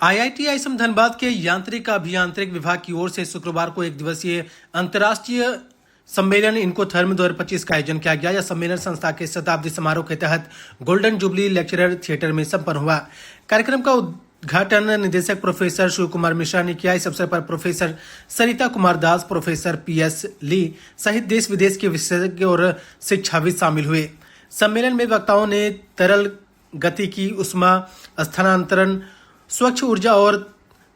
IIT ISM Dhanbad के यांत्रिक अभियांत्रिक विभाग की ओर से शुक्रवार को एक दिवसीय अंतर्राष्ट्रीय सम्मेलन इनको थर्म 2025 का आयोजन किया गया। यह सम्मेलन संस्था के शताब्दी समारोह के तहत गोल्डन जुबली लेक्चरर थिएटर में संपन्न हुआ। कार्यक्रम का उद्घाटन निदेशक प्रोफेसर शिव कुमार मिश्रा ने किया। इस अवसर पर प्रोफेसर सरिता कुमार दास, प्रोफेसर पीएस ली सहित देश विदेश के विशेषज्ञ और शिक्षाविद शामिल हुए। सम्मेलन में वक्ताओं ने तरल गतिकी, उष्मा स्थानांतरण, स्वच्छ ऊर्जा और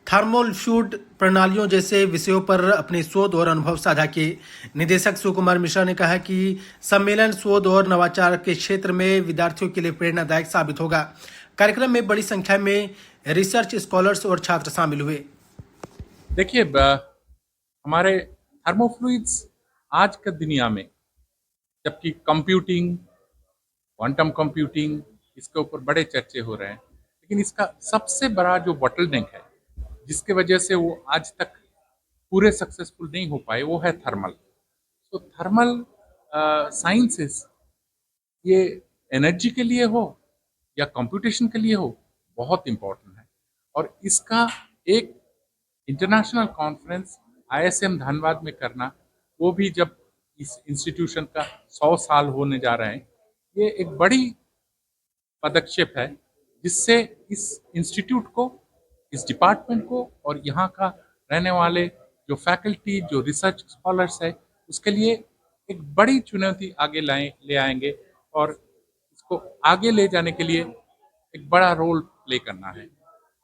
थर्मल फ्लूइड प्रणालियों जैसे विषयों पर अपने शोध और अनुभव साझा किए। निदेशक शिव कुमार मिश्रा ने कहा कि सम्मेलन शोध और नवाचार के क्षेत्र में विद्यार्थियों के लिए प्रेरणादायक साबित होगा। कार्यक्रम में बड़ी संख्या में रिसर्च स्कॉलर्स और छात्र शामिल हुए। देखिए, हमारे थर्मोफ्लुइड्स आज की दुनिया में, जबकि कंप्यूटिंग, क्वांटम कंप्यूटिंग, इसके ऊपर बड़े चर्चे हो रहे हैं, लेकिन इसका सबसे बड़ा जो बॉटलनेक है, जिसके वजह से वो आज तक पूरे सक्सेसफुल नहीं हो पाए, वो है थर्मल। तो थर्मल साइंसेस, ये एनर्जी के लिए हो या कंप्यूटेशन के लिए हो, बहुत इंपॉर्टेंट है। और इसका एक इंटरनेशनल कॉन्फ्रेंस आईएसएम धनबाद में करना, वो भी जब इस इंस्टीट्यूशन का 100 साल होने जा रहे हैं, ये एक बड़ी पदक्षेप है, जिससे इस इंस्टीट्यूट को, इस डिपार्टमेंट को और यहाँ का रहने वाले जो फैकल्टी, जो रिसर्च स्कॉलर्स है, उसके लिए एक बड़ी चुनौती आगे ले आएंगे और इसको आगे ले जाने के लिए एक बड़ा रोल प्ले करना है।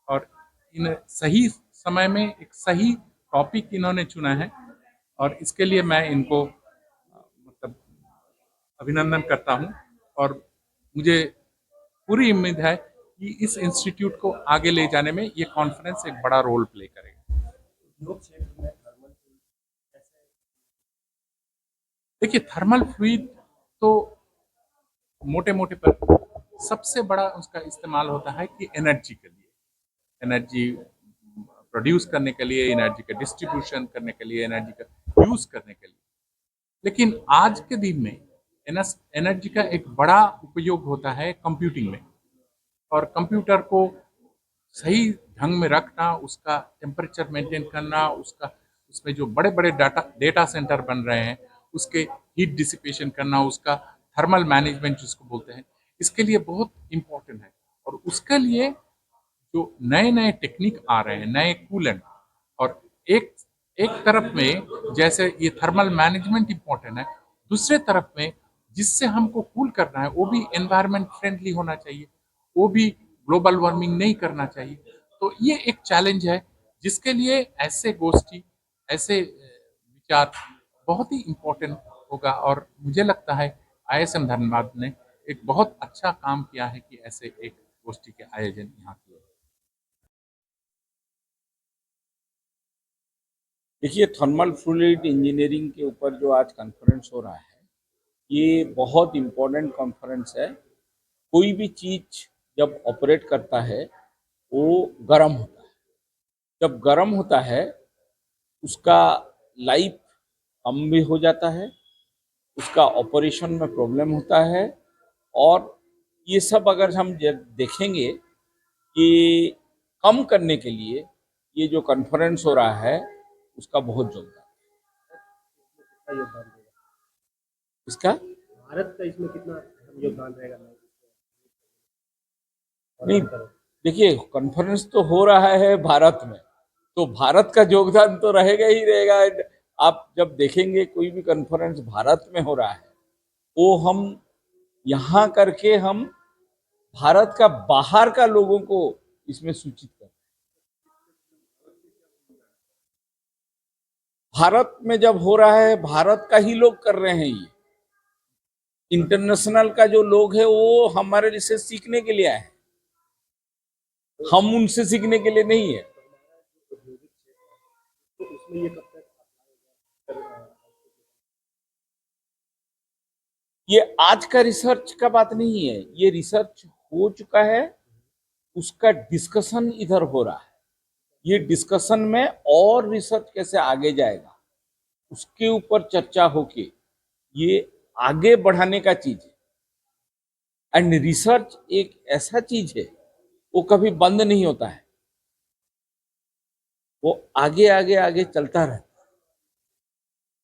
और इन सही समय में एक सही टॉपिक इन्होंने चुना है और इसके लिए मैं इनको मतलब अभिनंदन करता हूँ। और मुझे पूरी उम्मीद है कि इस इंस्टीट्यूट को आगे ले जाने में ये कॉन्फ्रेंस एक बड़ा रोल प्ले करेगा। देखिए, थर्मल फ्लूइड तो मोटे मोटे पर सबसे बड़ा उसका इस्तेमाल होता है कि एनर्जी के लिए, एनर्जी प्रोड्यूस करने के लिए, एनर्जी का डिस्ट्रीब्यूशन करने के लिए, एनर्जी का यूज करने के लिए। लेकिन आज के दिन में एनर्जी का एक बड़ा उपयोग होता है कंप्यूटिंग में, और कंप्यूटर को सही ढंग में रखना, उसका टेम्परेचर मेंटेन करना, उसमें जो बड़े बड़े डेटा सेंटर बन रहे हैं, उसके हीट डिसिपेशन करना, उसका थर्मल मैनेजमेंट जिसको बोलते हैं, इसके लिए बहुत इम्पोर्टेंट है। और उसके लिए जो नए नए टेक्निक आ रहे हैं, नए कूलेंट, और एक एक तरफ में जैसे ये थर्मल मैनेजमेंट इम्पोर्टेंट है, दूसरे तरफ में जिससे हमको कूल करना है वो भी एनवायरमेंट फ्रेंडली होना चाहिए, वो भी ग्लोबल वार्मिंग नहीं करना चाहिए। तो ये एक चैलेंज है, जिसके लिए ऐसे गोष्ठी, ऐसे विचार बहुत ही इम्पोर्टेंट होगा। और मुझे लगता है आईएसएम धनबाद ने एक बहुत अच्छा काम किया है कि ऐसे एक गोष्ठी के आयोजन यहाँ किए। देखिए, थर्मल फ्लूइड इंजीनियरिंग के ऊपर जो आज कॉन्फ्रेंस हो रहा है, ये बहुत इम्पोर्टेंट कॉन्फ्रेंस है। कोई भी चीज जब ऑपरेट करता है वो गर्म होता है। जब गर्म होता है उसका लाइफ कम भी हो जाता है, उसका ऑपरेशन में प्रॉब्लम होता है। और ये सब अगर हम देखेंगे कि कम करने के लिए ये जो कॉन्फ्रेंस हो रहा है उसका बहुत योगदान है। इसका भारत का इसमें कितना योगदान रहेगा? नहीं, देखिए, कॉन्फ्रेंस तो हो रहा है भारत में, तो भारत का योगदान तो रहेगा ही रहेगा। आप जब देखेंगे कोई भी कॉन्फ्रेंस भारत में हो रहा है, वो हम यहाँ करके हम भारत का बाहर का लोगों को इसमें सूचित कर, भारत में जब हो रहा है भारत का ही लोग कर रहे हैं। ये इंटरनेशनल का जो लोग है वो हमारे से सीखने के लिए आए हैं, हम उनसे सीखने के लिए नहीं है। तो उसमें ये कब तक ये आज का रिसर्च का बात नहीं है, ये रिसर्च हो चुका है, उसका डिस्कशन इधर हो रहा है। ये डिस्कशन में और रिसर्च कैसे आगे जाएगा उसके ऊपर चर्चा होके ये आगे बढ़ाने का चीज है। एंड रिसर्च एक ऐसा चीज है वो कभी बंद नहीं होता है। वो आगे आगे आगे चलता रहता है।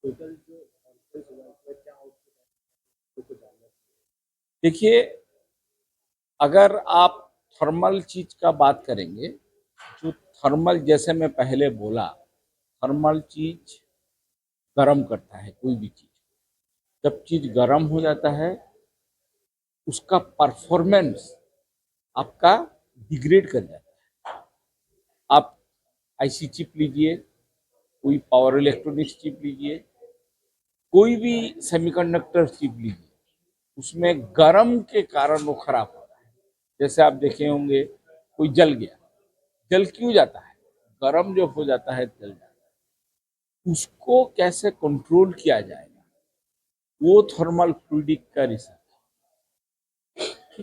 टोटल जो कॉन्फ्रेंस हुआ इसमें क्या आउटपुट है तो कुछ जानना है। देखिए, अगर आप थर्मल चीज का बात करेंगे, जो थर्मल जैसे मैं पहले बोला, थर्मल चीज गर्म करता है कोई भी चीज। जब चीज गर्म हो जाता है, उसका परफॉर्मेंस आपका डिग्रेड कर जाता है। आप आईसी चिप लीजिए, कोई पावर इलेक्ट्रॉनिक्स चिप लीजिए, कोई भी सेमीकंडक्टर चिप लीजिए, उसमें गर्म के कारण वो खराब हो रहा है। जैसे आप देखे होंगे, कोई जल गया, जल क्यों जाता है? गर्म जब हो जाता है जल जाता है। उसको कैसे कंट्रोल किया जाएगा, वो थर्मल फ्लूइडिक का रिसर्च।